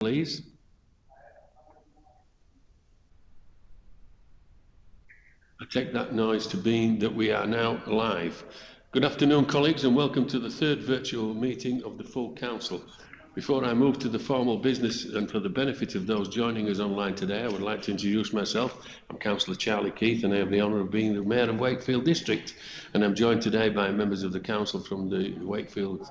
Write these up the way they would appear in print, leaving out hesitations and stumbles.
please. I take that noise to mean that we are now live. Good afternoon, colleagues, and welcome to the third virtual meeting of the full council. Before I move to the formal business, and for the benefit of those joining us online today, I would like to introduce myself. I'm Councillor Charlie Keith, and I have the honour of being the Mayor of Wakefield District. And I'm joined today by members of the council from the Wakefield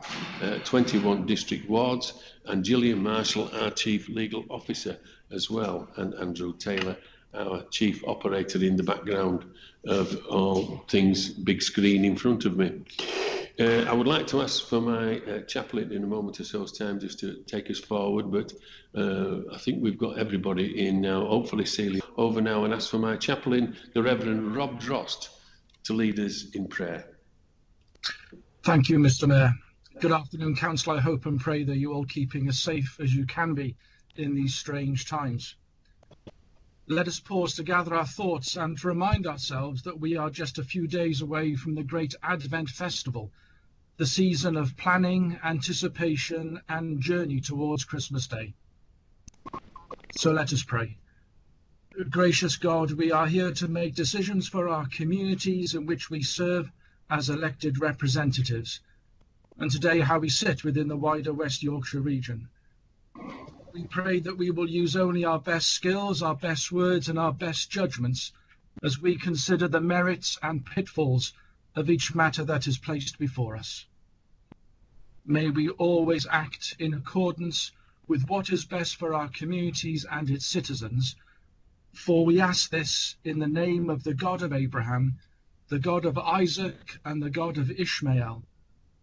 21 district wards, and Gillian Marshall, our Chief Legal Officer as well, and Andrew Taylor, our Chief Operator in the background of all things big screen in front of me. I would like to ask for my chaplain in a moment or so's time just to take us forward, but I think we've got everybody in now. Hopefully Celia over now, and ask for my chaplain, the Reverend Rob Drost, to lead us in prayer. Thank you, Mr. Mayor. Good afternoon, Council. I hope and pray that you're all keeping as safe as you can be in these strange times. Let us pause to gather our thoughts and to remind ourselves that we are just a few days away from the great Advent Festival, the season of planning, anticipation, and journey towards Christmas Day. So let us pray. Gracious God, we are here to make decisions for our communities in which we serve as elected representatives, and today how we sit within the wider West Yorkshire region. We pray that we will use only our best skills, our best words, and our best judgments as we consider the merits and pitfalls of each matter that is placed before us. May we always act in accordance with what is best for our communities and its citizens, for we ask this in the name of the God of Abraham, the God of Isaac, and the God of Ishmael,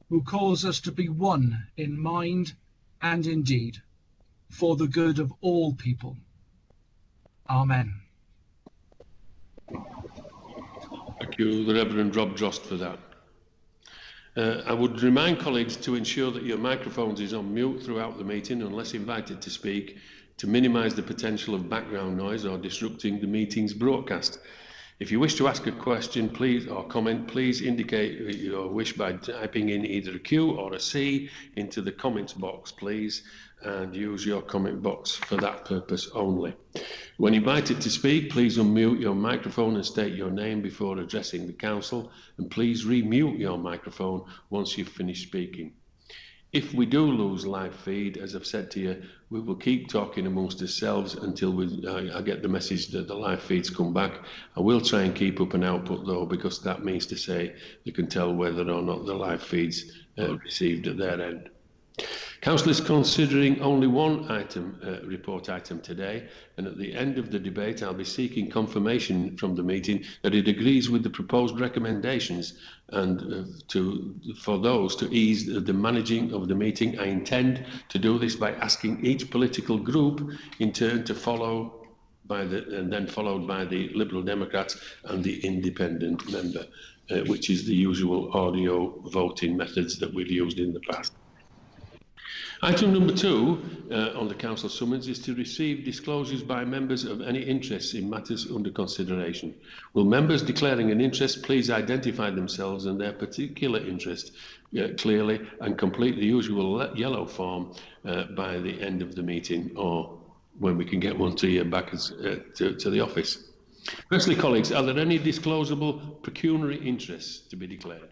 who calls us to be one in mind and in deed, for the good of all people. Amen. Thank you, the Reverend Rob Drost, for that. I would remind colleagues to ensure that your microphones is on mute throughout the meeting unless invited to speak, to minimise the potential of background noise or disrupting the meeting's broadcast. If you wish to ask a question, please, or comment, please indicate your wish by typing in either a Q or a C into the comments box, please, and use your comment box for that purpose only. When invited to speak, please unmute your microphone and state your name before addressing the council, and please remute your microphone once you've finished speaking. If we do lose live feed, as I've said to you, we will keep talking amongst ourselves until I get the message that the live feeds come back. I will try and keep up an output though, because that means to say they can tell whether or not the live feeds received at their end. Council is considering only one report item today, and at the end of the debate I'll be seeking confirmation from the meeting that it agrees with the proposed recommendations, and for those to ease the managing of the meeting. I intend to do this by asking each political group in turn to follow and then followed by the Liberal Democrats and the independent member, which is the usual audio voting methods that we've used in the past. Item number 2 on the council summons is to receive disclosures by members of any interests in matters under consideration. Will members declaring an interest please identify themselves and their particular interest clearly and complete the usual yellow form by the end of the meeting, or when we can get one to you back to the office. Firstly, colleagues, are there any disclosable pecuniary interests to be declared?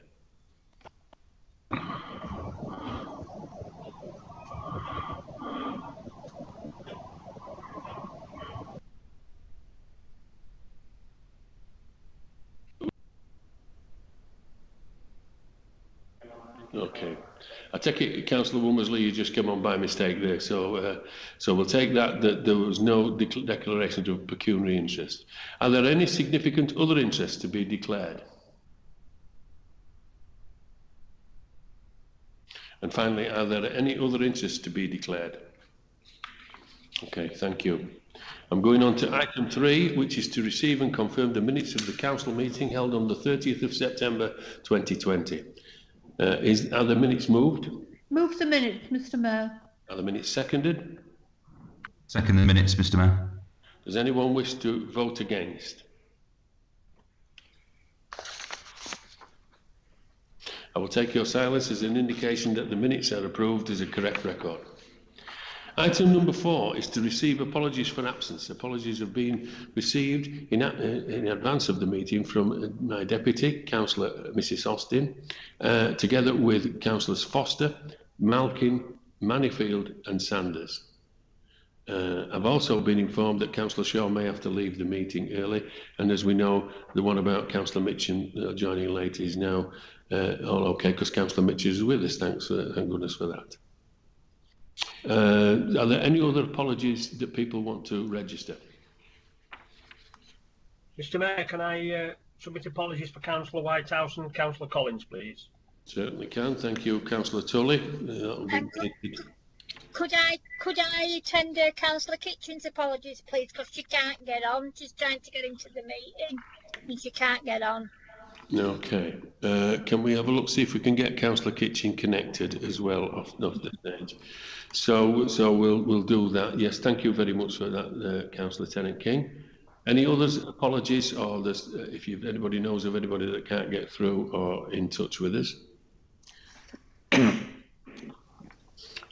Okay. I take it, Councillor Womersley, you just came on by mistake there, so we'll take that there was no declaration of pecuniary interest. Are there any significant other interests to be declared? And finally, are there any other interests to be declared? Okay, thank you. I'm going on to item 3, which is to receive and confirm the minutes of the council meeting held on the 30th of September 2020. Are the minutes moved? Move the minutes, Mr. Mayor. Are the minutes seconded? Second the minutes, Mr. Mayor. Does anyone wish to vote against? I will take your silence as an indication that the minutes are approved as a correct record. Item number 4 is to receive apologies for absence. Apologies have been received in advance of the meeting from my deputy, Councillor Mrs Austin, together with Councillors Foster, Malkin, Manifield and Sanders. I've also been informed that Councillor Shaw may have to leave the meeting early, and as we know, the one about Councillor Mitchell joining late is now all okay, because Councillor Mitchell is with us. Thank goodness for that. Are there any other apologies that people want to register? Mr Mayor, can I submit apologies for Councillor Whitehouse and Councillor Collins, please? Certainly can. Thank you, Councillor Tully. Could I tender Councillor Kitchen's apologies, please, because she can't get on. She's trying to get into the meeting and she can't get on. Okay. Can we have a look, see if we can get Councillor Kitchen connected as well off the stage? So we'll do that. Yes, thank you very much for that, Councillor Tennant King. Any others apologies, or if anybody knows of anybody that can't get through or in touch with us?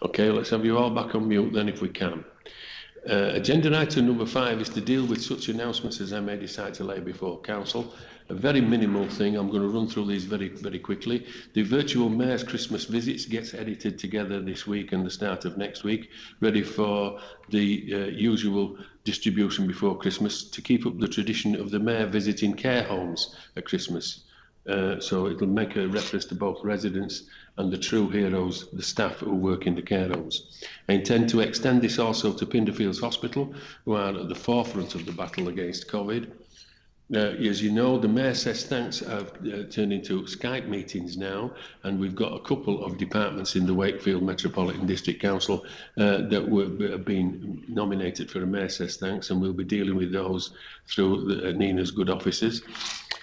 Okay, let's have you all back on mute then if we can. Agenda item number 5 is to deal with such announcements as I may decide to lay before Council. A very minimal thing. I'm going to run through these very, very quickly. The virtual Mayor's Christmas visits gets edited together this week and the start of next week, ready for the usual distribution before Christmas, to keep up the tradition of the Mayor visiting care homes at Christmas. So it'll make a reference to both residents and the true heroes, the staff who work in the care homes. I intend to extend this also to Pinderfields Hospital, who are at the forefront of the battle against COVID. As you know, the Mayor Says Thanks have turned into Skype meetings now, and we've got a couple of departments in the Wakefield Metropolitan District Council that have been nominated for a Mayor Says Thanks, and we'll be dealing with those through Nina's good offices.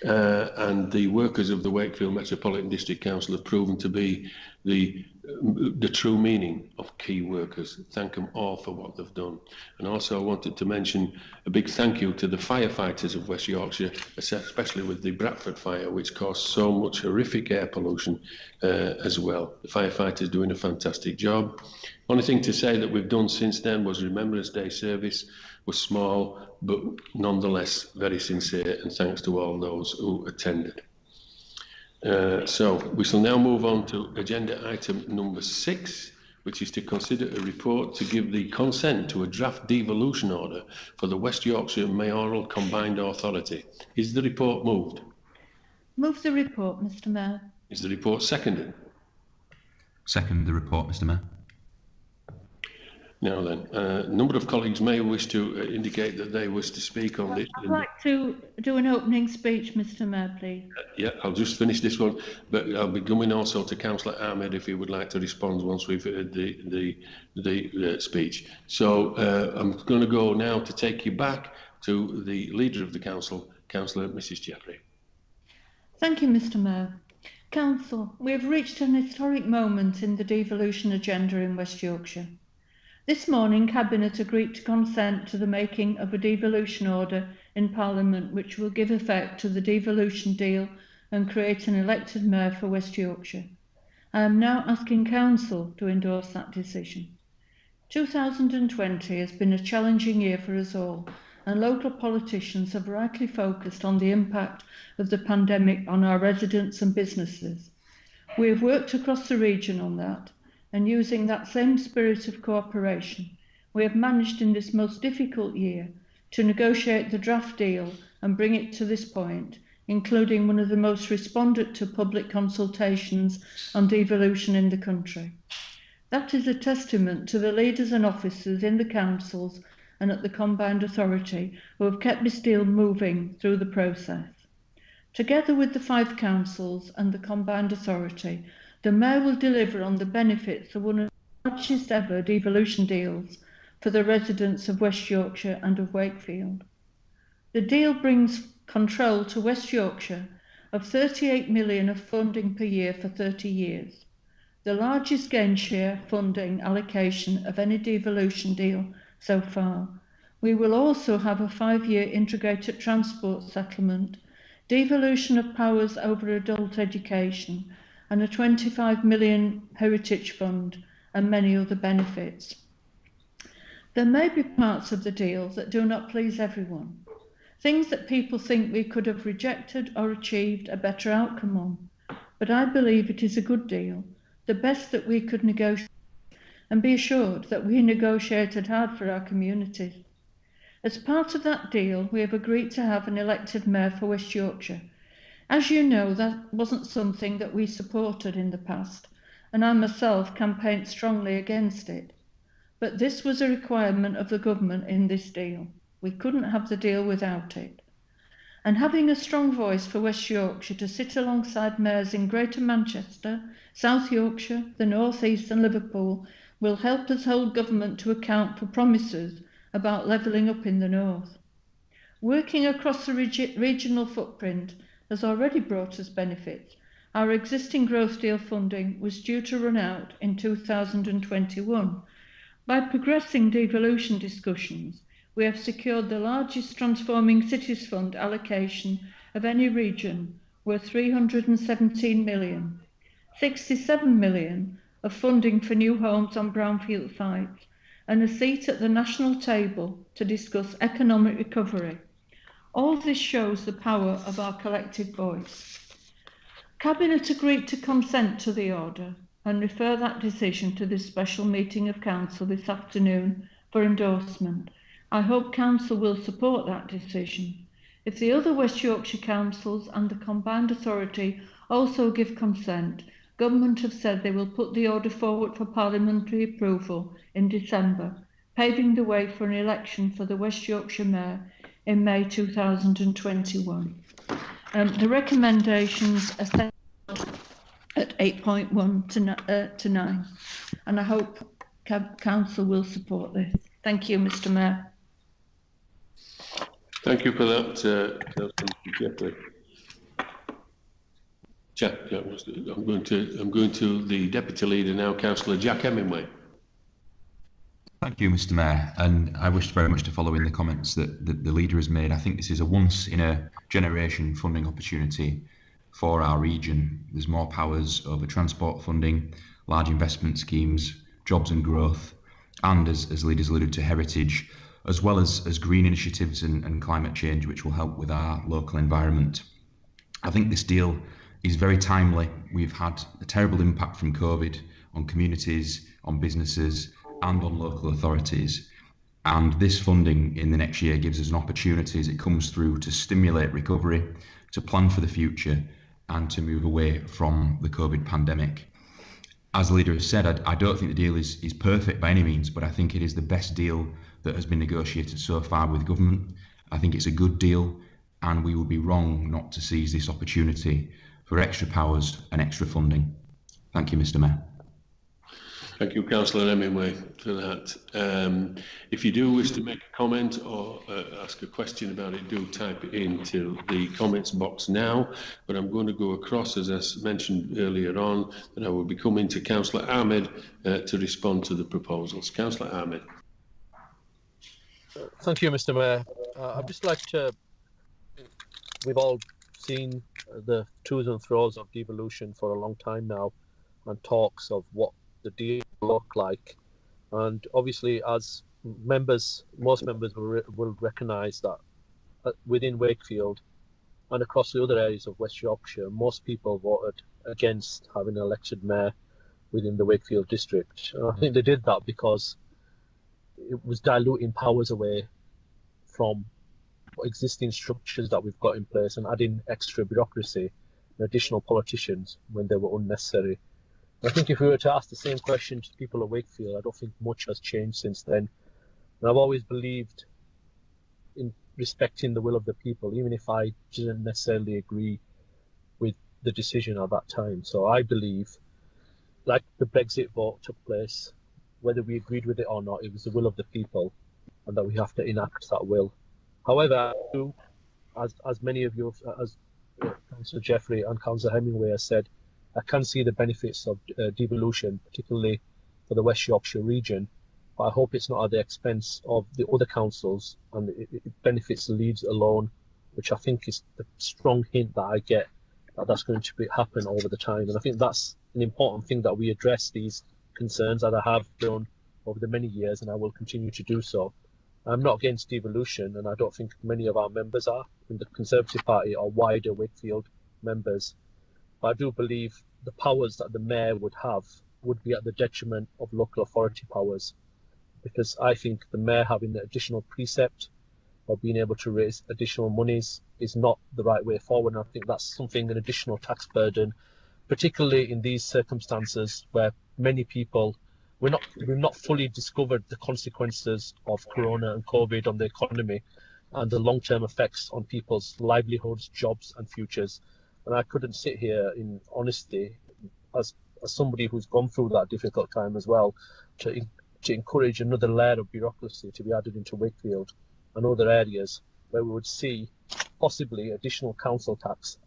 And the workers of the Wakefield Metropolitan District Council have proven to be the true meaning of key workers. Thank them all for what they've done. And also I wanted to mention a big thank you to the firefighters of West Yorkshire, especially with the Bradford fire, which caused so much horrific air pollution as well. The firefighters doing a fantastic job. Only thing to say that we've done since then was Remembrance Day service. Was small, but nonetheless very sincere, and thanks to all those who attended. So we shall now move on to agenda item number 6, which is to consider a report to give the consent to a draft devolution order for the West Yorkshire Mayoral Combined Authority. Is the report moved? Move the report, Mr Mayor. Is the report seconded? Second the report, Mr Mayor. Now then, a number of colleagues may wish to indicate that they wish to speak on this. I'd like to do an opening speech, Mr Mayor, please. Yeah, I'll just finish this one, but I'll be coming also to Councillor Ahmed if he would like to respond once we've heard the speech. So I'm going to go now to take you back to the Leader of the Council, Councillor Mrs Jeffrey. Thank you, Mr Mayor. Council, we have reached an historic moment in the devolution agenda in West Yorkshire. This morning, Cabinet agreed to consent to the making of a devolution order in Parliament which will give effect to the devolution deal and create an elected mayor for West Yorkshire. I am now asking Council to endorse that decision. 2020 has been a challenging year for us all, and local politicians have rightly focused on the impact of the pandemic on our residents and businesses. We have worked across the region on that, and using that same spirit of cooperation, we have managed in this most difficult year to negotiate the draft deal and bring it to this point, including one of the most responded to public consultations on devolution in the country. That is a testament to the leaders and officers in the councils and at the Combined Authority who have kept this deal moving through the process. Together with the 5 councils and the Combined Authority, the Mayor will deliver on the benefits of one of the largest ever devolution deals for the residents of West Yorkshire and of Wakefield. The deal brings control to West Yorkshire of 38 million of funding per year for 30 years, the largest gain share funding allocation of any devolution deal so far. We will also have a 5-year integrated transport settlement, devolution of powers over adult education, and a 25 million heritage fund and many other benefits. There may be parts of the deal that do not please everyone, things that people think we could have rejected or achieved a better outcome on, but I believe it is a good deal, the best that we could negotiate, and be assured that we negotiated hard for our communities. As part of that deal, we have agreed to have an elected mayor for West Yorkshire. As you know, that wasn't something that we supported in the past, and I myself campaigned strongly against it. But this was a requirement of the government in this deal. We couldn't have the deal without it. And having a strong voice for West Yorkshire to sit alongside mayors in Greater Manchester, South Yorkshire, the North East and Liverpool will help us hold government to account for promises about levelling up in the North. Working across the regional footprint has already brought us benefits. Our existing growth deal funding was due to run out in 2021. By progressing devolution discussions, we have secured the largest Transforming Cities Fund allocation of any region, worth 317 million, 67 million of funding for new homes on brownfield sites, and a seat at the national table to discuss economic recovery. All this shows the power of our collective voice. Cabinet agreed to consent to the order and refer that decision to this special meeting of Council this afternoon for endorsement. I hope Council will support that decision. If the other West Yorkshire councils and the combined authority also give consent, Government have said they will put the order forward for parliamentary approval in December, paving the way for an election for the West Yorkshire Mayor in May 2021. The recommendations are set at 8.1 to 9, and I hope Council will support this. Thank you, Mr. Mayor. Thank you for that, Councillor Jeffrey. I'm going to the Deputy Leader now, Councillor Jack Hemingway. Thank you, Mr. Mayor, and I wish very much to follow in the comments that the Leader has made. I think this is a once-in-a-generation funding opportunity for our region. There's more powers over transport funding, large investment schemes, jobs and growth, and as Leaders alluded to, heritage, as well as green initiatives and climate change, which will help with our local environment. I think this deal is very timely. We've had a terrible impact from COVID on communities, on businesses, and on local authorities. And this funding in the next year gives us an opportunity as it comes through to stimulate recovery, to plan for the future, and to move away from the COVID pandemic. As the Leader has said, I don't think the deal is perfect by any means, but I think it is the best deal that has been negotiated so far with government. I think it's a good deal, and we would be wrong not to seize this opportunity for extra powers and extra funding. Thank you, Mr. Mayor. Thank you, Councillor Hemingway, for that. If you do wish to make a comment or ask a question about it, do type it into the comments box now. But I'm going to go across, as I mentioned earlier on, that I will be coming to Councillor Ahmed to respond to the proposals. Councillor Ahmed. Thank you, Mr. Mayor. I'd just like to, we've all seen the to's and fro's of devolution for a long time now, and talks of what the deal look like. And obviously, as members, most members will recognise that within Wakefield and across the other areas of West Yorkshire, most people voted against having an elected mayor within the Wakefield district. And I think they did that because it was diluting powers away from existing structures that we've got in place and adding extra bureaucracy and additional politicians when they were unnecessary. I think if we were to ask the same question to people of Wakefield, I don't think much has changed since then. And I've always believed in respecting the will of the people, even if I didn't necessarily agree with the decision at that time. So I believe, like the Brexit vote took place, whether we agreed with it or not, it was the will of the people, and that we have to enact that will. However, as many of you, as Councillor Jeffrey and Councillor Hemingway have said, I can see the benefits of devolution, particularly for the West Yorkshire region, but I hope it's not at the expense of the other councils, and it benefits the Leeds alone, which I think is the strong hint that I get that that's going to happen over the time. And I think that's an important thing, that we address these concerns that I have done over the many years, and I will continue to do so. I'm not against devolution, and I don't think many of our members are in the Conservative Party or wider Wakefield members. But I do believe the powers that the mayor would have would be at the detriment of local authority powers, because I think the mayor having the additional precept or being able to raise additional monies is not the right way forward. And I think that's something, an additional tax burden, particularly in these circumstances where many people, we've not fully discovered the consequences of Corona and COVID on the economy and the long-term effects on people's livelihoods, jobs and futures. And I couldn't sit here in honesty as somebody who's gone through that difficult time as well, to encourage another layer of bureaucracy to be added into Wakefield and other areas where we would see possibly additional council tax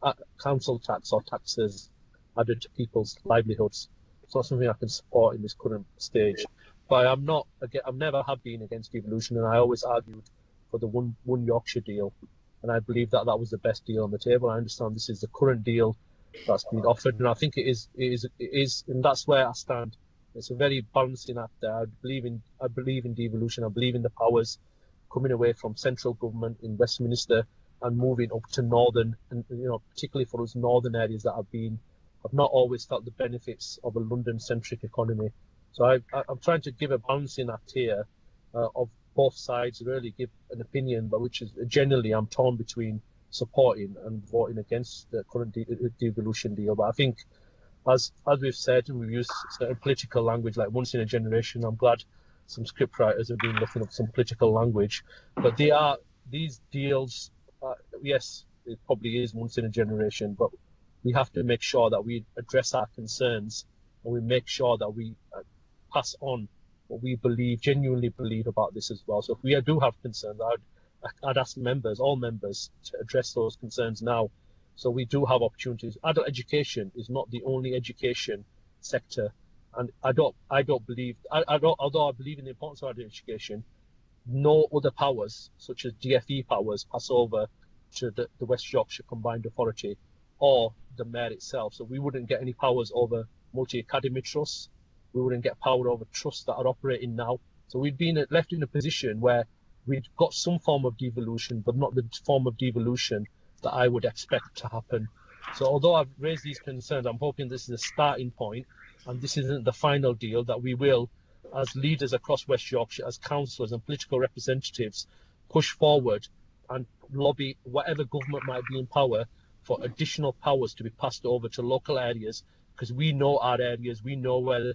or taxes added to people's livelihoods. It's not something I can support in this current stage. But I never have been against devolution, and I always argued for the one Yorkshire deal, and I believe that was the best deal on the table. I understand this is the current deal that's been offered, and I think it is, and that's where I stand. It's a very balancing act there. I believe in devolution. I believe in the powers coming away from central government in Westminster and moving up to northern, and particularly for those northern areas that have not always felt the benefits of a London-centric economy. So I'm trying to give a balancing act here of both sides, really give an opinion, but which is generally I'm torn between supporting and voting against the current devolution deal. But I think, as we've said, and we've used certain political language like once in a generation. I'm glad some scriptwriters have been looking up some political language, but these deals. Yes, it probably is once in a generation, but we have to make sure that we address our concerns and we make sure that we pass on what we genuinely believe about this as well. So if we do have concerns, I'd ask all members to address those concerns now. So we do have opportunities. Adult education is not the only education sector, and although I believe in the importance of adult education, no other powers, such as DFE powers, pass over to the West Yorkshire Combined Authority or the mayor itself. So we wouldn't get any powers over multi-academy trusts. We wouldn't get power over trusts that are operating now. So we've been left in a position where we've got some form of devolution, but not the form of devolution that I would expect to happen. So although I've raised these concerns, I'm hoping this is a starting point, and this isn't the final deal, that we will, as leaders across West Yorkshire, as councillors and political representatives, push forward and lobby whatever government might be in power for additional powers to be passed over to local areas, because we know our areas, we know where the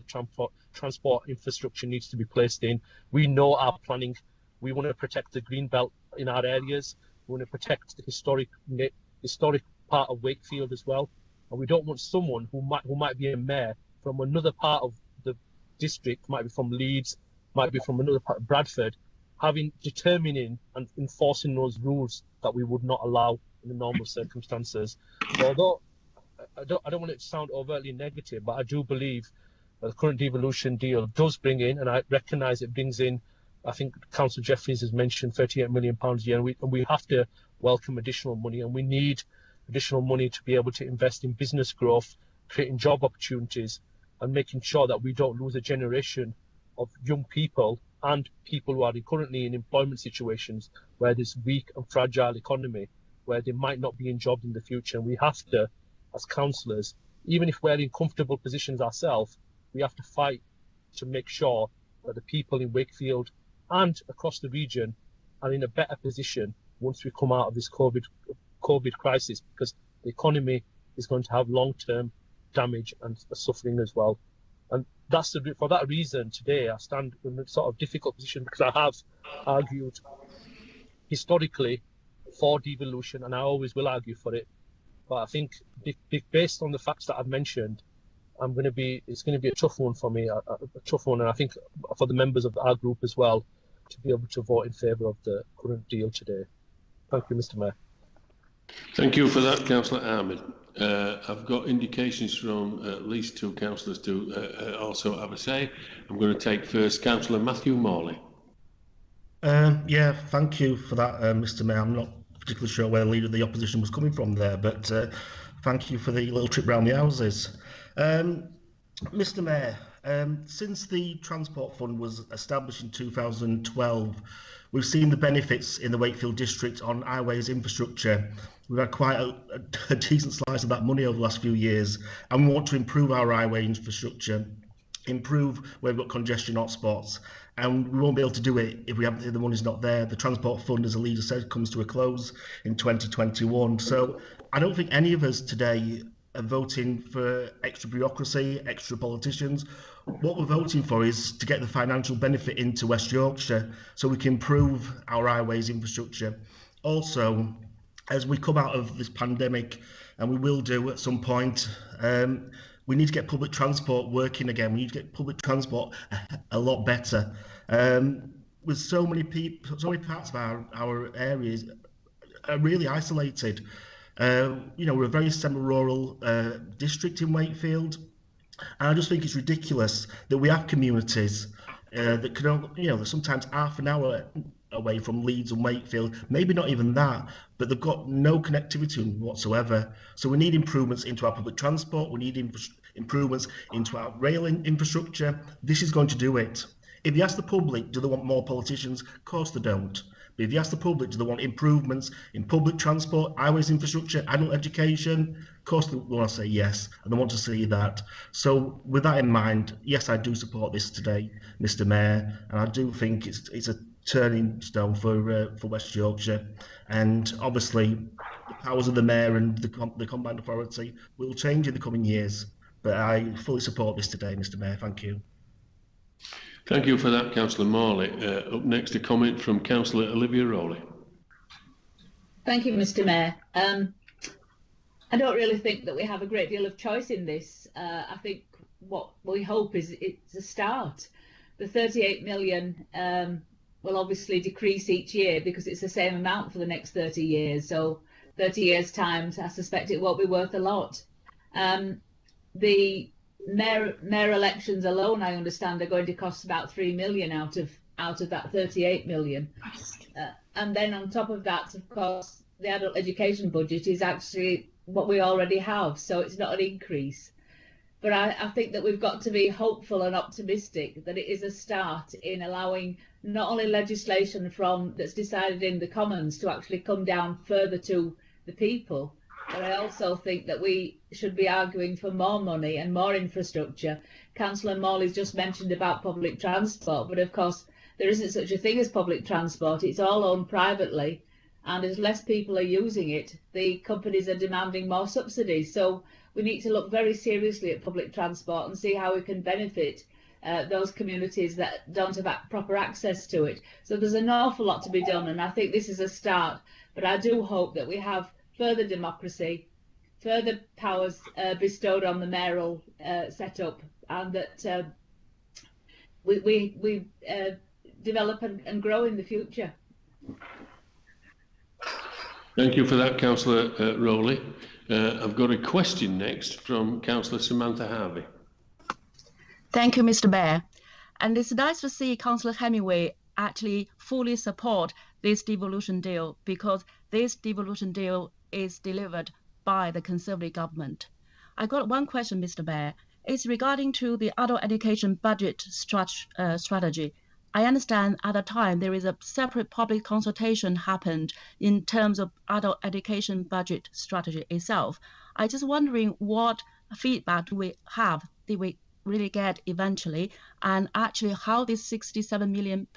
transport infrastructure needs to be placed in, we know our planning. We want to protect the green belt in our areas, we want to protect the historic part of Wakefield as well, and we don't want someone who might be a mayor from another part of the district, might be from Leeds, might be from another part of Bradford, determining and enforcing those rules that we would not allow in the normal circumstances. So although I don't want it to sound overtly negative, but I do believe that the current devolution deal does bring in, and I recognise it brings in, I think Councillor Jeffries has mentioned £38 million a year, and we have to welcome additional money, and we need additional money to be able to invest in business growth, creating job opportunities, and making sure that we don't lose a generation of young people and people who are currently in employment situations where there's weak and fragile economy, where they might not be in jobs in the future. And we have to, as councillors, even if we're in comfortable positions ourselves, we have to fight to make sure that the people in Wakefield and across the region are in a better position once we come out of this COVID crisis, because the economy is going to have long-term damage and suffering as well. And for that reason, today I stand in a sort of difficult position, because I have argued historically for devolution, and I always will argue for it. But I think based on the facts that I've mentioned, it's going to be a tough one for me, a tough one, and I think for the members of our group as well, to be able to vote in favour of the current deal today. Thank you, Mr. Mayor. Thank you for that, Councillor Ahmed. I've got indications from at least two councillors to also have a say. I'm going to take first Councillor Matthew Morley. Yeah, thank you for that, Mr. Mayor. I'm not particularly sure where the leader of the opposition was coming from there, but thank you for the little trip round the houses. Mr. Mayor, Since the Transport Fund was established in 2012, we've seen the benefits in the Wakefield district on highways infrastructure. We've had quite a decent slice of that money over the last few years, and we want to improve our highway infrastructure, improve where we've got congestion hotspots, and we won't be able to do it if the money's not there. The Transport Fund, as the leader said, comes to a close in 2021. So I don't think any of us today are voting for extra bureaucracy, extra politicians. What we're voting for is to get the financial benefit into West Yorkshire so we can improve our highways infrastructure. Also, as we come out of this pandemic, and we will do at some point, we need to get public transport working again. We need to get public transport a lot better. With so many people, so many parts of our areas are really isolated. We're a very semi-rural district in Wakefield, and I just think it's ridiculous that we have communities that can, they're sometimes half an hour away from Leeds and Wakefield, maybe not even that, but they've got no connectivity whatsoever. So we need improvements into our public transport, we need improvements into our rail infrastructure. This is going to do it. If you ask the public, do they want more politicians? Of course they don't. But if you ask the public, do they want improvements in public transport, highways infrastructure, adult education? Of course they want to say yes, and they want to see that. So with that in mind, yes, I do support this today, Mr. Mayor, and I do think it's a turning stone for West Yorkshire. And obviously, the powers of the Mayor and the Combined Authority will change in the coming years. But I fully support this today, Mr. Mayor. Thank you. Thank you for that, Councillor Morley. Up next, a comment from Councillor Olivia Rowley. Thank you, Mr. Mayor. I don't really think that we have a great deal of choice in this. I think what we hope is it's a start. The 38 million will obviously decrease each year because it's the same amount for the next 30 years. So 30 years' time, I suspect it won't be worth a lot. The mayor elections alone, I understand, are going to cost about 3 million out of that 38 million. And then on top of that, of course, the adult education budget is actually what we already have, so it's not an increase. But I think that we've got to be hopeful and optimistic that it is a start in allowing not only legislation that's decided in the Commons to actually come down further to the people, but I also think that we should be arguing for more money and more infrastructure. Councillor Morley's just mentioned about public transport, but of course there isn't such a thing as public transport. It's all owned privately, and as less people are using it, the companies are demanding more subsidies. So we need to look very seriously at public transport and see how we can benefit those communities that don't have proper access to it. So there's an awful lot to be done, and I think this is a start. But I do hope that we have further democracy, further powers bestowed on the mayoral setup, and that we develop and grow in the future. Thank you for that, Councillor Rowley. I've got a question next from Councillor Samantha Harvey. Thank you, Mr. Mayor. And it's nice to see Councillor Hemingway actually fully support this devolution deal, because this devolution deal is delivered by the Conservative government. I got one question, Mr. Mayor. It's regarding to the adult education budget strategy. I understand at the time there is a separate public consultation happened in terms of adult education budget strategy itself. I just wondering what feedback do we have, did we really get eventually, and actually how this £67 million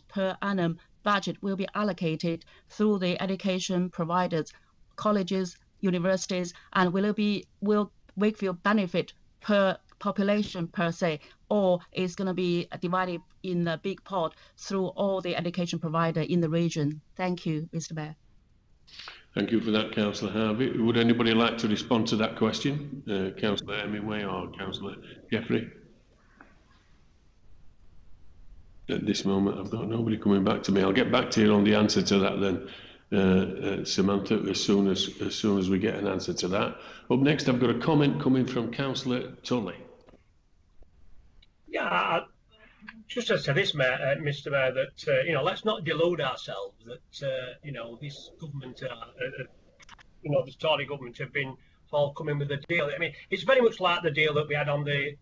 per annum budget will be allocated through the education providers, colleges, universities, and will Wakefield benefit per population per se, or is going to be divided in a big pot through all the education provider in the region? Thank you, Mr. Mayor. Thank you for that, Councillor Harvey. Would anybody like to respond to that question? Councillor Hemingway or Councillor Jeffrey? At this moment, I've got nobody coming back to me. I'll get back to you on the answer to that then, Samantha, as soon as we get an answer to that. Up next, I've got a comment coming from Councillor Tully. Yeah, just to say this, Mr. Mayor, that let's not delude ourselves that this government, the Tory government have been all coming with a deal. I mean, it's very much like the deal that we had on the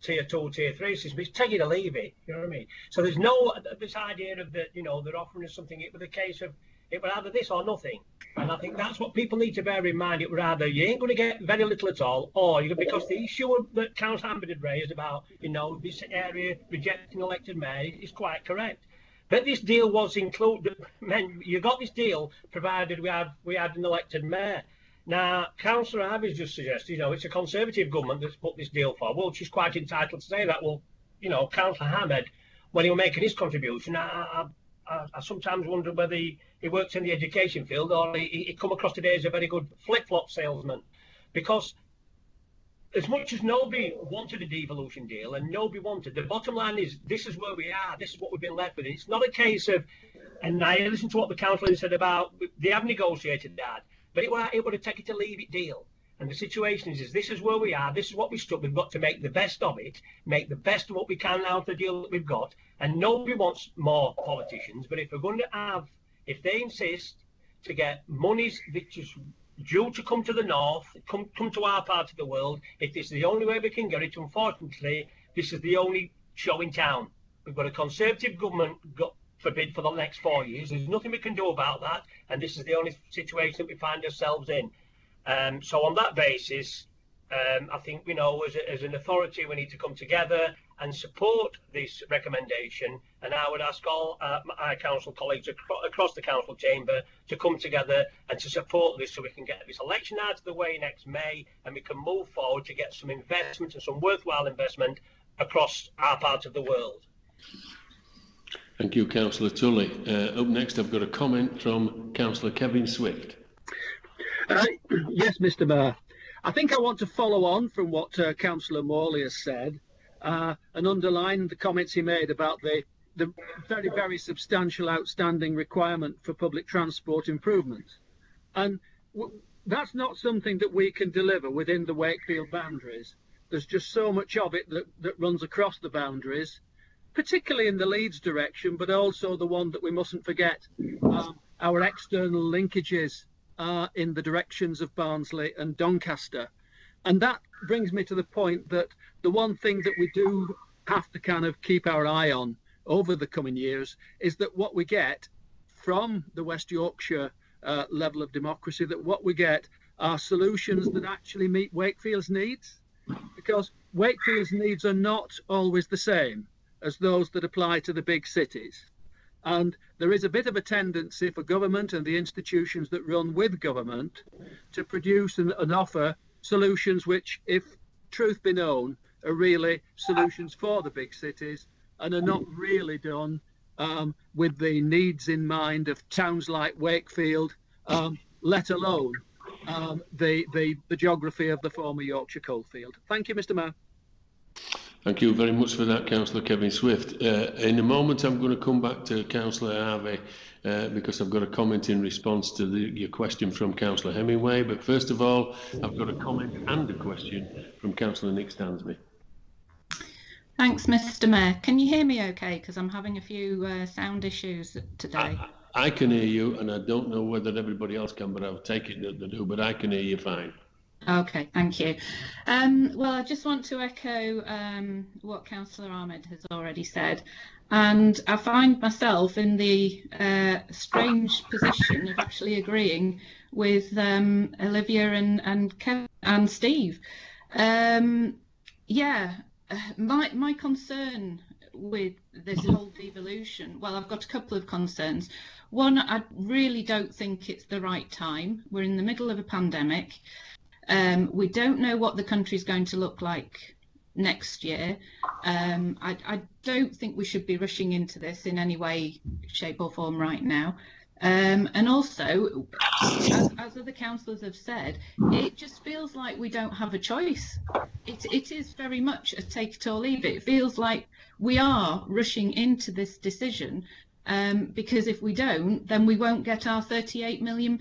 tier 2, tier 3 system. It's take it or leave it. You know what I mean? So there's no this idea of that. You know, they're offering us something. It was a case of it was either this or nothing. And I think that's what people need to bear in mind. It was either you ain't going to get very little at all, or you because the issue that Councillor Amber had raised about, you know, this area rejecting elected mayor is quite correct. But this deal was included. Man, you got this deal provided we had an elected mayor. Now, Councillor Abbey's just suggested, you know, it's a Conservative government that's put this deal forward. Well, she's quite entitled to say that. Well, you know, Councillor Hammond, when he was making his contribution, I sometimes wonder whether he works in the education field or he come across today as a very good flip-flop salesman. Because as much as nobody wanted a devolution deal and nobody wanted, the bottom line is this is where we are, this is what we've been left with. It's not a case of, and I listened to what the councillor said about, they have negotiated that, but it would have taken to leave it deal. And the situation is this is where we are, this is what we stuck, we've got to make the best of it, make the best of what we can out of the deal that we've got, and nobody wants more politicians, but if we're going to have, if they insist to get monies which is due to come to the north, come to our part of the world, if this is the only way we can get it, unfortunately, this is the only show in town. We've got a Conservative government, God forbid, for the next 4 years, there's nothing we can do about that, and this is the only situation that we find ourselves in. So on that basis, I think, you know, as an authority, we need to come together and support this recommendation. And I would ask all our council colleagues across the council chamber to come together and to support this so we can get this election out of the way next May and we can move forward to get some investment and some worthwhile investment across our part of the world. Thank you, Councillor Tully. Up next, I've got a comment from Councillor Kevin Swift. Yes, Mr. Mayor. I think I want to follow on from what Councillor Morley has said and underline the comments he made about the very, very substantial outstanding requirement for public transport improvements. And that's not something that we can deliver within the Wakefield boundaries. There's just so much of it that runs across the boundaries, particularly in the Leeds direction, but also the one that we mustn't forget, our external linkages in the directions of Barnsley and Doncaster. And that brings me to the point that the one thing that we do have to kind of keep our eye on over the coming years is that what we get from the West Yorkshire level of democracy, that what we get are solutions that actually meet Wakefield's needs, because Wakefield's needs are not always the same as those that apply to the big cities. And there is a bit of a tendency for government and the institutions that run with government to produce and offer solutions which, if truth be known, are really solutions for the big cities and are not really done with the needs in mind of towns like Wakefield, let alone the geography of the former Yorkshire coalfield. Thank you, Mr. Mayor. Thank you very much for that, Councillor Kevin Swift. In a moment, I'm going to come back to Councillor Harvey because I've got a comment in response to your question from Councillor Hemingway. But first of all, I've got a comment and a question from Councillor Nick Stansby. Thanks, Mr. Mayor. Can you hear me okay? Because I'm having a few sound issues today. I can hear you, and I don't know whether everybody else can, but I'll take it that they do, but I can hear you fine. Okay, thank you. Well, I just want to echo what Councillor Ahmed has already said, and I find myself in the strange position of actually agreeing with Olivia and Kevin and Steve. Yeah, my concern with this whole devolution, well, I've got a couple of concerns. One, I really don't think it's the right time. We're in the middle of a pandemic. We don't know what the country's going to look like next year. I don't think we should be rushing into this in any way, shape or form right now. And also, as other councillors have said, it just feels like we don't have a choice. It is very much a take it or leave it. It feels like we are rushing into this decision because if we don't, then we won't get our £38 million,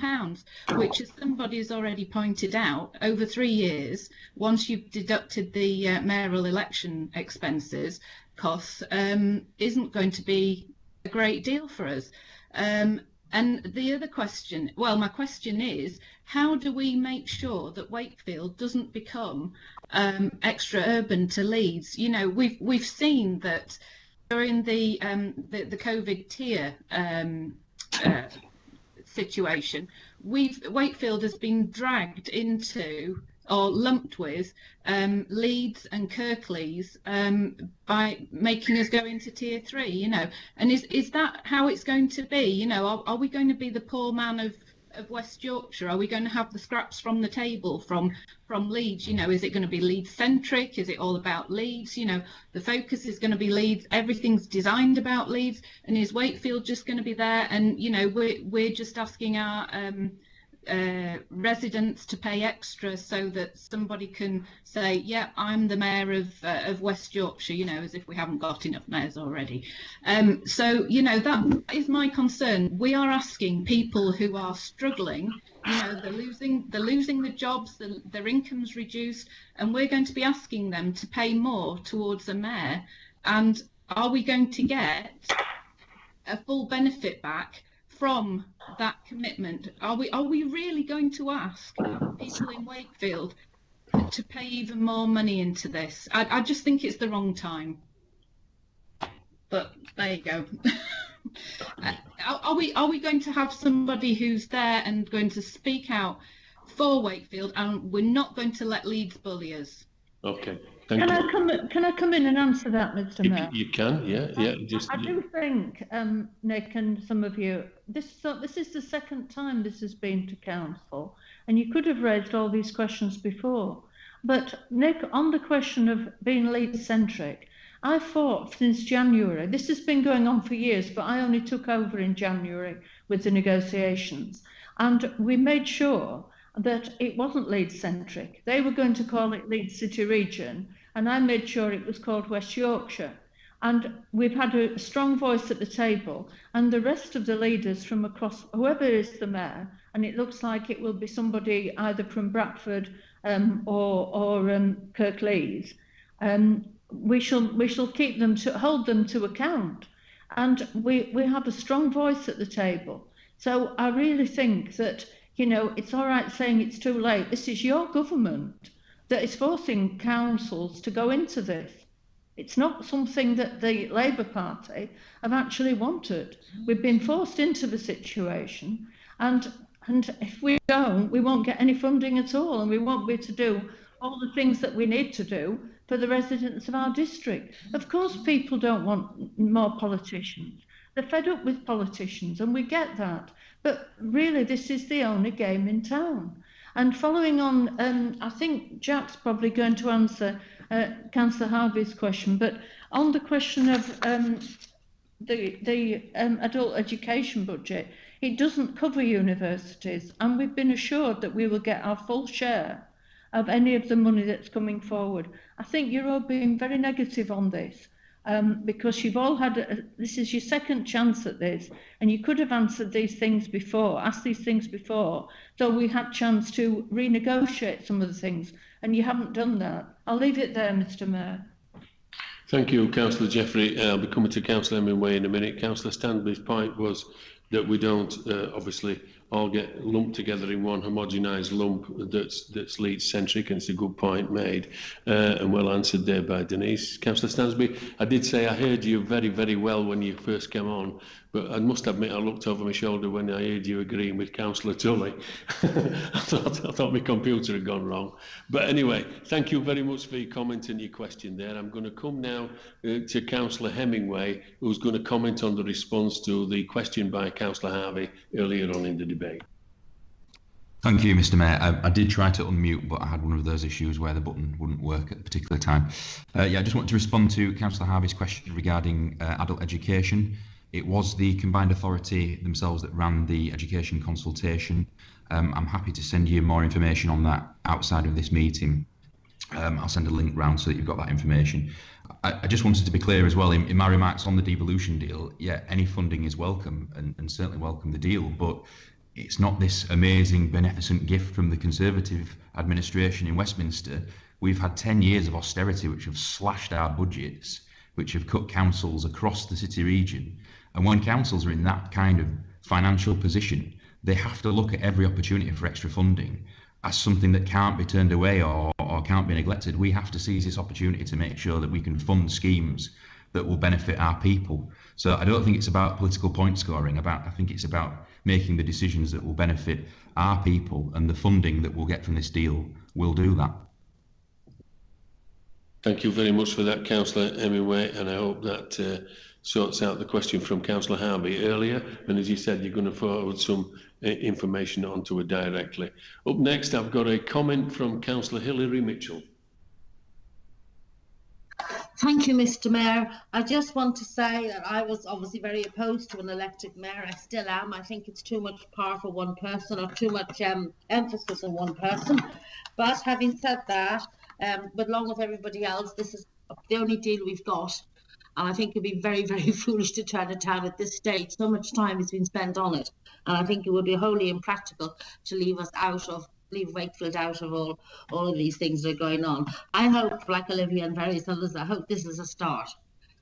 which, as somebody has already pointed out, over 3 years, once you've deducted the mayoral election expenses costs, isn't going to be a great deal for us. And the other question, well, my question is, how do we make sure that Wakefield doesn't become extra urban to Leeds? You know, we've seen that during the COVID tier situation, Wakefield has been dragged into or lumped with Leeds and Kirklees by making us go into tier 3, you know. And is that how it's going to be? You know, are we going to be the poor man of West Yorkshire? Are we going to have the scraps from the table from Leeds? You know, is it going to be Leeds centric? Is it all about Leeds? You know, the focus is going to be Leeds. Everything's designed about Leeds. And is Wakefield just going to be there? And you know, we're just asking our residents to pay extra so that somebody can say, yeah, I'm the mayor of West Yorkshire, you know, as if we haven't got enough mayors already. So, you know, that is my concern. We are asking people who are struggling, you know, they're losing the jobs, their income's reduced, and we're going to be asking them to pay more towards a mayor. And are we going to get a full benefit back from that commitment? Are we really going to ask people in Wakefield to pay even more money into this? I just think it's the wrong time. But there you go. Are we going to have somebody who's there and going to speak out for Wakefield, and we're not going to let Leeds bully us? Okay. Can I come in and answer that, Mr. Mayor? You can, yeah. I do think, Nick and some of you, this is the second time this has been to council, and you could have raised all these questions before. But Nick, on the question of being Leeds-centric, I fought since January. This has been going on for years, but I only took over in January with the negotiations, and we made sure that it wasn't Leeds-centric. They were going to call it Leeds City Region, and I made sure it was called West Yorkshire. And we've had a strong voice at the table, and the rest of the leaders from across, whoever is the mayor, and it looks like it will be somebody either from Bradford or Kirklees, we shall keep them to hold them to account. And we have a strong voice at the table. So I really think that, you know, it's all right saying it's too late. This is your government that is forcing councils to go into this. It's not something that the Labour Party have actually wanted. We've been forced into the situation, and if we don't, we won't get any funding at all, and we won't be able to do all the things that we need to do for the residents of our district. Of course, people don't want more politicians. They're fed up with politicians, and we get that. But really, this is the only game in town. And following on, I think Jack's probably going to answer Councillor Harvey's question, but on the question of the adult education budget, it doesn't cover universities, and we've been assured that we will get our full share of any of the money that's coming forward. I think you're all being very negative on this. Because you've all had, this is your second chance at this, and you could have answered these things before, asked these things before, so we had chance to renegotiate some of the things, and you haven't done that. I'll leave it there, Mr. Mayor. Thank you, Councillor Jeffrey. I'll be coming to Councillor Hemingway in a minute. Councillor Stanley's point was that we don't obviously all get lumped together in one homogenised lump that's Leeds-centric, and it's a good point made and well answered there by Denise. Councillor Stansby, I did say I heard you very, very well when you first came on, but I must admit I looked over my shoulder when I heard you agreeing with Councillor Tully. I thought my computer had gone wrong. But anyway, thank you very much for your comment and your question there. I'm going to come now to Councillor Hemingway, who's going to comment on the response to the question by Councillor Harvey earlier on in the debate. Thank you, Mr. Mayor. I did try to unmute, but I had one of those issues where the button wouldn't work at a particular time. I just want to respond to Councillor Harvey's question regarding adult education. It was the combined authority themselves that ran the education consultation. I'm happy to send you more information on that outside of this meeting. I'll send a link round so that you've got that information. I just wanted to be clear as well in my remarks on the devolution deal. Yeah, any funding is welcome and certainly welcome the deal, but it's not this amazing beneficent gift from the Conservative administration in Westminster. We've had 10 years of austerity which have slashed our budgets, which have cut councils across the city region. And when councils are in that kind of financial position, they have to look at every opportunity for extra funding as something that can't be turned away or can't be neglected. We have to seize this opportunity to make sure that we can fund schemes that will benefit our people. So I don't think it's about political point scoring. I think it's about making the decisions that will benefit our people, and the funding that we'll get from this deal will do that. Thank you very much for that, Councillor Hemingway, and I hope that sorts out the question from Councillor Harvey earlier. And as you said, you're going to forward some information onto her directly. Up next, I've got a comment from Councillor Hilary Mitchell. Thank you, Mr. Mayor. I just want to say that I was obviously very opposed to an elected mayor. I still am. I think it's too much power for one person, or too much emphasis on one person. But having said that, but along with everybody else, this is the only deal we've got. And I think it'd be very, very foolish to turn it down at this stage. So much time has been spent on it. And I think it would be wholly impractical to leave Wakefield out of all of these things that are going on. I hope, like Olivia and various others, I hope this is a start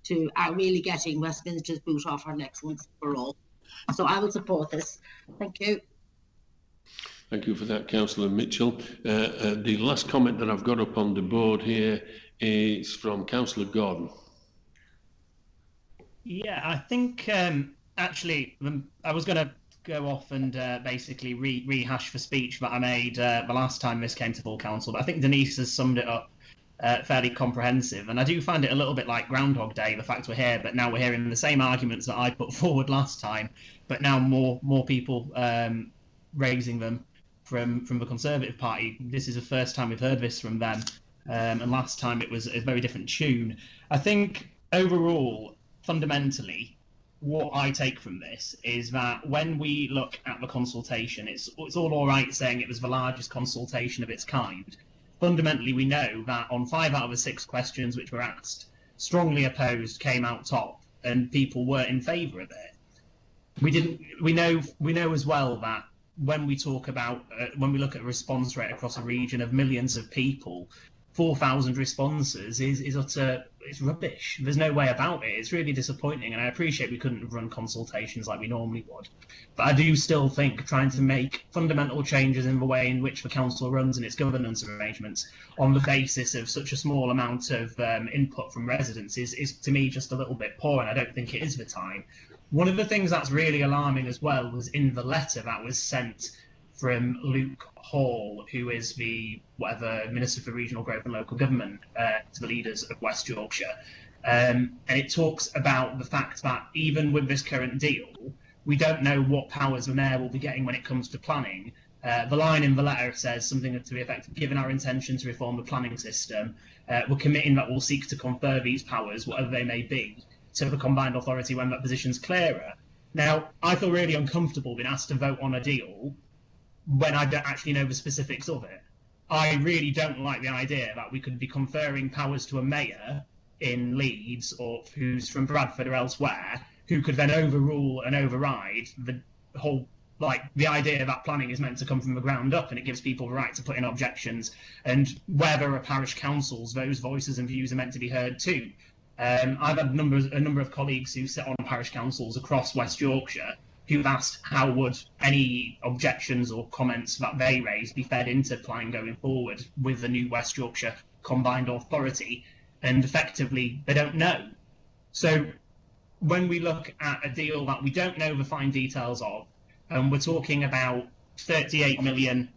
to really getting Westminster's boot off our necks once for all. So I will support this. Thank you. Thank you for that, Councillor Mitchell. The last comment that I've got up on the board here is from Councillor Gordon. Yeah, I think actually I was going to go off and basically rehash the speech that I made the last time this came to full council, but I think Denise has summed it up fairly comprehensive, and I do find it a little bit like Groundhog Day, the fact we're here, but now we're hearing the same arguments that I put forward last time, but now more people raising them from the Conservative Party. This is the first time we've heard this from them, and last time it was a very different tune. I think overall, fundamentally, what I take from this is that when we look at the consultation, it's all right saying it was the largest consultation of its kind. Fundamentally, we know that on 5 out of the 6 questions which were asked, strongly opposed came out top, and people were in favour of it. We know as well that when we talk about when we look at a response rate across a region of millions of people, 4,000 responses is utter, it's rubbish. There's no way about it. It's really disappointing, and I appreciate we couldn't run consultations like we normally would. But I do still think trying to make fundamental changes in the way in which the council runs and its governance arrangements on the basis of such a small amount of input from residents is to me just a little bit poor, and I don't think it is the time. One of the things that's really alarming as well was in the letter that was sent from Luke Hall, who is the Minister for Regional Growth and Local Government, to the leaders of West Yorkshire. And it talks about the fact that even with this current deal, we don't know what powers the mayor will be getting when it comes to planning. The line in the letter says something to the effect of, given our intention to reform the planning system, we're committing that we'll seek to confer these powers, whatever they may be, to the combined authority when that position's clearer. Now, I feel really uncomfortable being asked to vote on a deal when I don't actually know the specifics of it. I really don't like the idea that we could be conferring powers to a mayor in Leeds or who's from Bradford or elsewhere, who could then overrule and override the whole, like the idea that planning is meant to come from the ground up, and it gives people the right to put in objections, and where there are parish councils, those voices and views are meant to be heard too. I've had a number of colleagues who sit on parish councils across West Yorkshire who've asked how would any objections or comments that they raise be fed into planning going forward with the new West Yorkshire Combined Authority, and effectively they don't know. So when we look at a deal that we don't know the fine details of, and we're talking about 38 million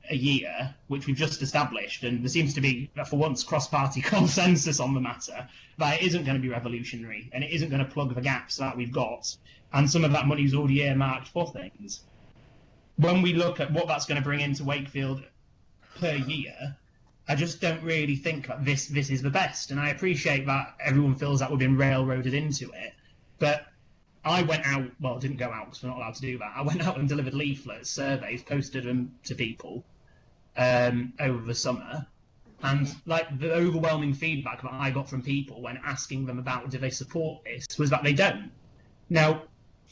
a year, which we've just established, and there seems to be, for once, cross-party consensus on the matter, that it isn't going to be revolutionary, and it isn't going to plug the gaps that we've got, and some of that money's already earmarked for things. When we look at what that's going to bring into Wakefield per year, I just don't really think that this is the best, and I appreciate that everyone feels that we've been railroaded into it, but I went out, well, didn't go out because we're not allowed to do that. I went out and delivered leaflets, surveys, posted them to people over the summer, and like the overwhelming feedback that I got from people when asking them about do they support this was that they don't. Now,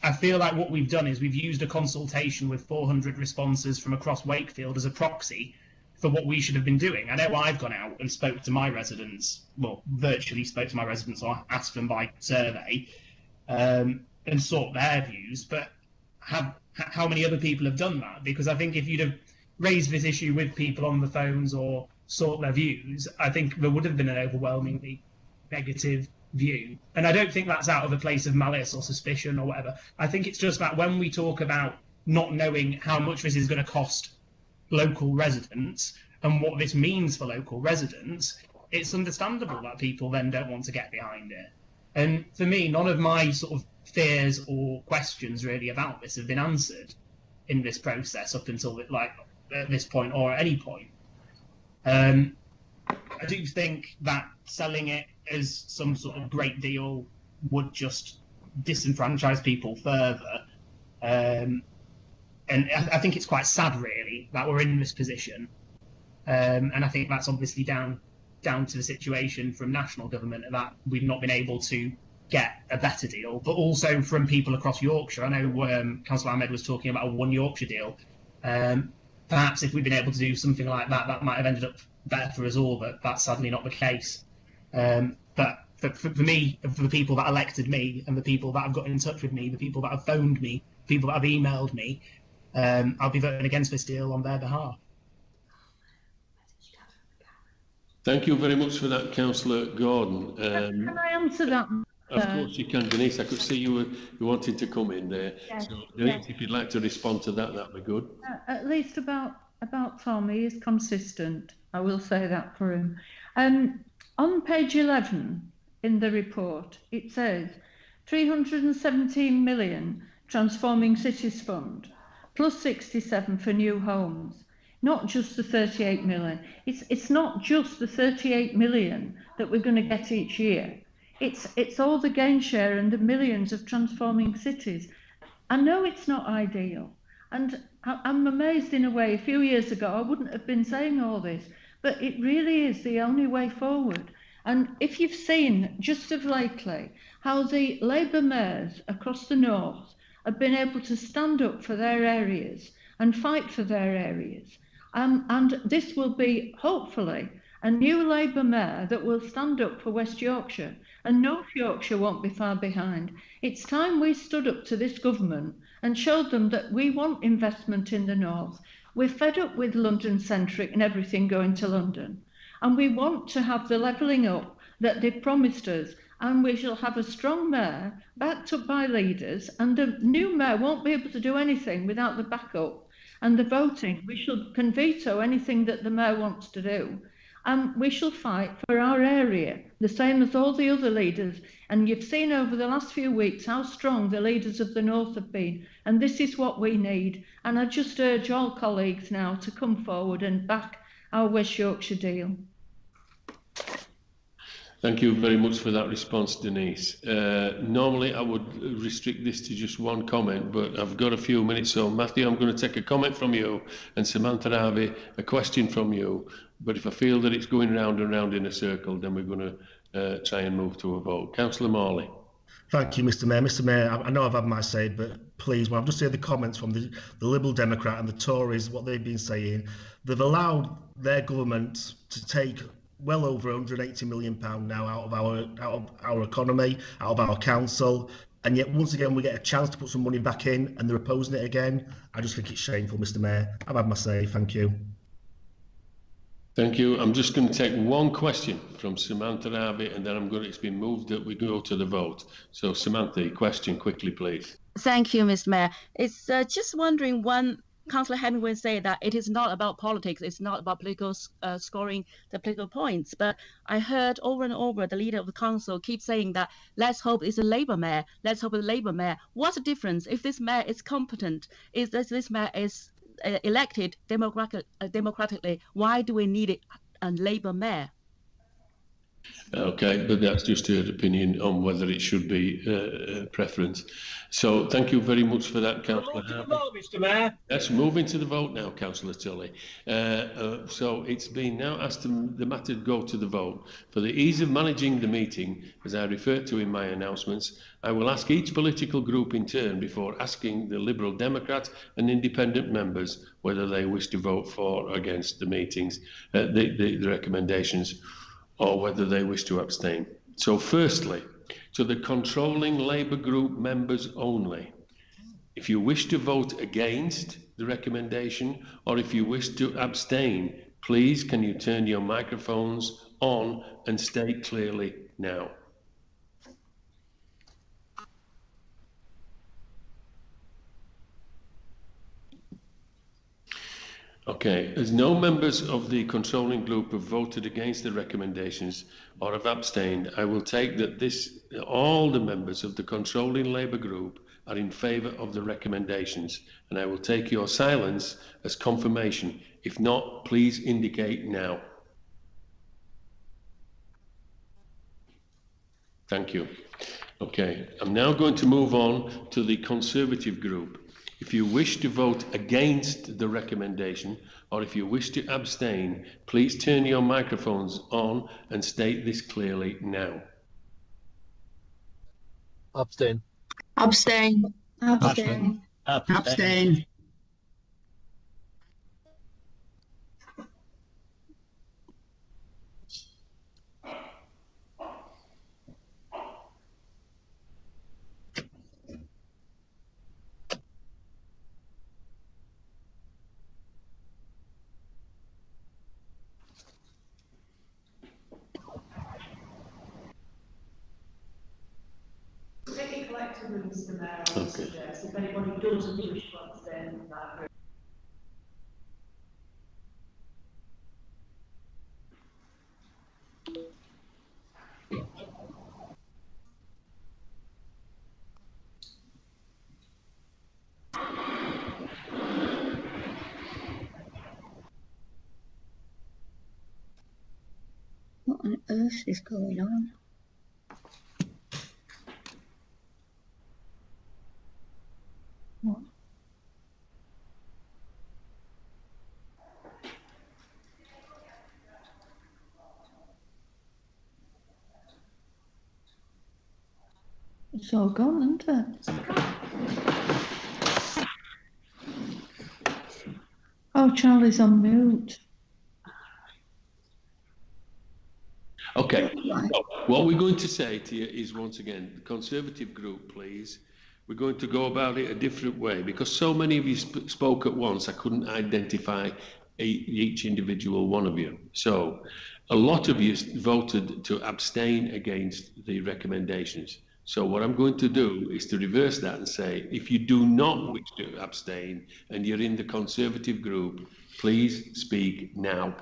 I feel like what we've done is we've used a consultation with 400 responses from across Wakefield as a proxy for what we should have been doing. I know I've gone out and spoke to my residents, well, virtually spoke to my residents, or asked them by survey, and sought their views, but how many other people have done that, because I think if you'd have raised this issue with people on the phones or sought their views, I think there would have been an overwhelmingly negative view. And I don't think that's out of a place of malice or suspicion or whatever. I think it's just that when we talk about not knowing how much this is going to cost local residents and what this means for local residents, it's understandable that people then don't want to get behind it. And for me, none of my sort of fears or questions really about this have been answered in this process up until like at this point or at any point. I do think that selling it as some sort of great deal would just disenfranchise people further. And I think it's quite sad, really, that we're in this position. And I think that's obviously down to the situation from national government that we've not been able to get a better deal, but also from people across Yorkshire. I know Councillor Ahmed was talking about a one Yorkshire deal. Perhaps if we'd been able to do something like that, that might have ended up better for us all, but that's sadly not the case. But for me, for the people that elected me and the people that have got in touch with me, the people that have phoned me, people that have emailed me, I'll be voting against this deal on their behalf. Thank you very much for that, Councillor Gordon. Can I answer that? Of course you can, Denise. I could see you wanted to come in there. Yes, so, Denise, yes. if you'd like to respond to that, that'd be good. At least about Tom, he is consistent. I will say that for him. On page 11 in the report, it says 317 million Transforming Cities Fund, plus 67 for new homes. Not just the 38 million. It's not just the 38 million that we're going to get each year. It's all the gain share and the millions of transforming cities. I know it's not ideal, and I'm amazed in a way. A few years ago, I wouldn't have been saying all this, but it really is the only way forward. And if you've seen just of lately how the Labour mayors across the north have been able to stand up for their areas and fight for their areas, and this will be hopefully a new Labour mayor that will stand up for West Yorkshire, and North Yorkshire won't be far behind. It's time we stood up to this government and showed them that we want investment in the north. We're fed up with London-centric and everything going to London, and we want to have the levelling up that they promised us, and we shall have a strong mayor backed up by leaders, and the new mayor won't be able to do anything without the backup and the voting. We can veto anything that the mayor wants to do. And we shall fight for our area, the same as all the other leaders. And you've seen over the last few weeks how strong the leaders of the North have been. And this is what we need. And I just urge all colleagues now to come forward and back our West Yorkshire deal. Thank you very much for that response, Denise. Normally I would restrict this to just one comment, but I've got a few minutes. So Matthew, I'm going to take a comment from you, and Samantha Harvey, a question from you. But if I feel that it's going round and round in a circle, then we're going to try and move to a vote. Councillor Morley. Thank you, Mr. Mayor. Mr. Mayor, I know I've had my say, but please, well, I've just heard the comments from the Liberal Democrat and the Tories, what they've been saying. They've allowed their government to take well over £180 million now out of our economy, out of our council, and yet once again we get a chance to put some money back in, and they're opposing it again. I just think it's shameful, Mr. Mayor. I've had my say. Thank you. Thank you. I'm just going to take one question from Samantha Harvey, and then it's been moved that we go to the vote. So Samantha, question quickly, please. Thank you, Mr. Mayor. It's just wondering when Councillor Hemingway said that it is not about politics, it's not about political scoring the political points. But I heard over and over the leader of the council keep saying that let's hope it's a Labour mayor, let's hope it's a Labour mayor. What's the difference if this mayor is competent, if this mayor is elected democratically? Why do we need a Labour mayor? Okay, but that's just her opinion on whether it should be a preference. So thank you very much for that, Councillor Harvey. Mr. Mayor. Let's move into the vote now, Councillor Tully. So it's been now asked the matter to go to the vote. For the ease of managing the meeting, as I referred to in my announcements, I will ask each political group in turn before asking the Liberal Democrat and Independent members whether they wish to vote for or against the meetings, the recommendations, or whether they wish to abstain. So firstly, to the controlling Labour group members only, If you wish to vote against the recommendation, or if you wish to abstain, please can you turn your microphones on and state clearly now. Okay, as no members of the controlling group have voted against the recommendations or have abstained, I will take that all the members of the controlling Labour group are in favour of the recommendations, and I will take your silence as confirmation. If not, please indicate now. Thank you. Okay, I'm now going to move on to the Conservative group. If you wish to vote against the recommendation, or if you wish to abstain, please turn your microphones on and state this clearly now. Abstain. Abstain. Abstain. Abstain. Take it collectively, Mr. Mayor, I would Okay. suggest. If anybody doesn't wish to abstain, that What on earth is going on? What? It's all gone, isn't it? Oh, Charlie's on mute. Okay, Right. so what we're going to say to you is, once again, the Conservative group, please, we're going to go about it a different way, because so many of you spoke at once, I couldn't identify each individual one of you. So a lot of you voted to abstain against the recommendations. So what I'm going to do is to reverse that and say, if you do not wish to abstain and you're in the Conservative group, please speak now.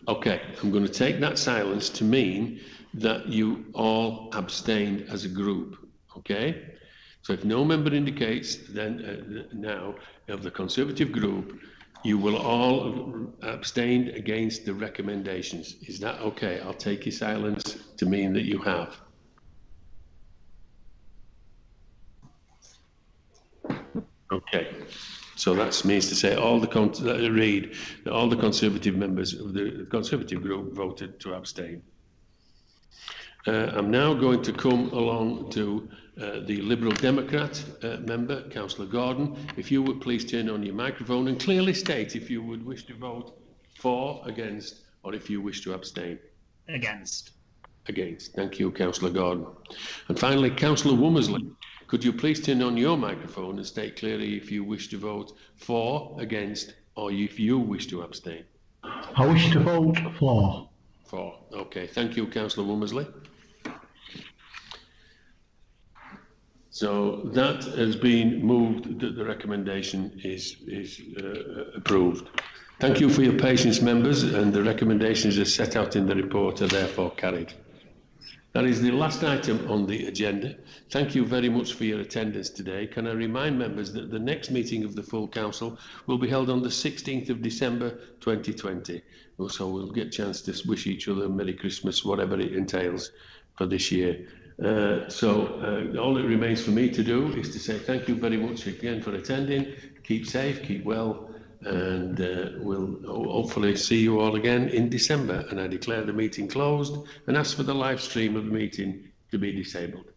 Okay, I'm going to take that silence to mean that you all abstained as a group, okay? So if no member indicates then now of the Conservative group, you will all have abstained against the recommendations. Is that okay? I'll take your silence to mean that you have. Okay. So that means to say all the Conservative members of the Conservative group voted to abstain. I'm now going to come along to the Liberal Democrat member, Councillor Gordon. If you would please turn on your microphone and clearly state if you would wish to vote for, against, or if you wish to abstain. Against. Against. Thank you, Councillor Gordon. And finally, Councillor Womersley. Could you please turn on your microphone and state clearly if you wish to vote for, against, or if you wish to abstain? I wish to vote for. For. Okay. Thank you, Councillor Womersley. So that has been moved that the recommendation is approved. Thank you for your patience, members, and the recommendations as set out in the report are therefore carried. That is the last item on the agenda. Thank you very much for your attendance today. Can I remind members that the next meeting of the full council will be held on the 16th of December 2020. So we'll get a chance to wish each other Merry Christmas, whatever it entails for this year. All that remains for me to do is to say thank you very much again for attending. Keep safe, keep well, and we'll hopefully see you all again in December. And I declare the meeting closed and ask for the live stream of the meeting to be disabled.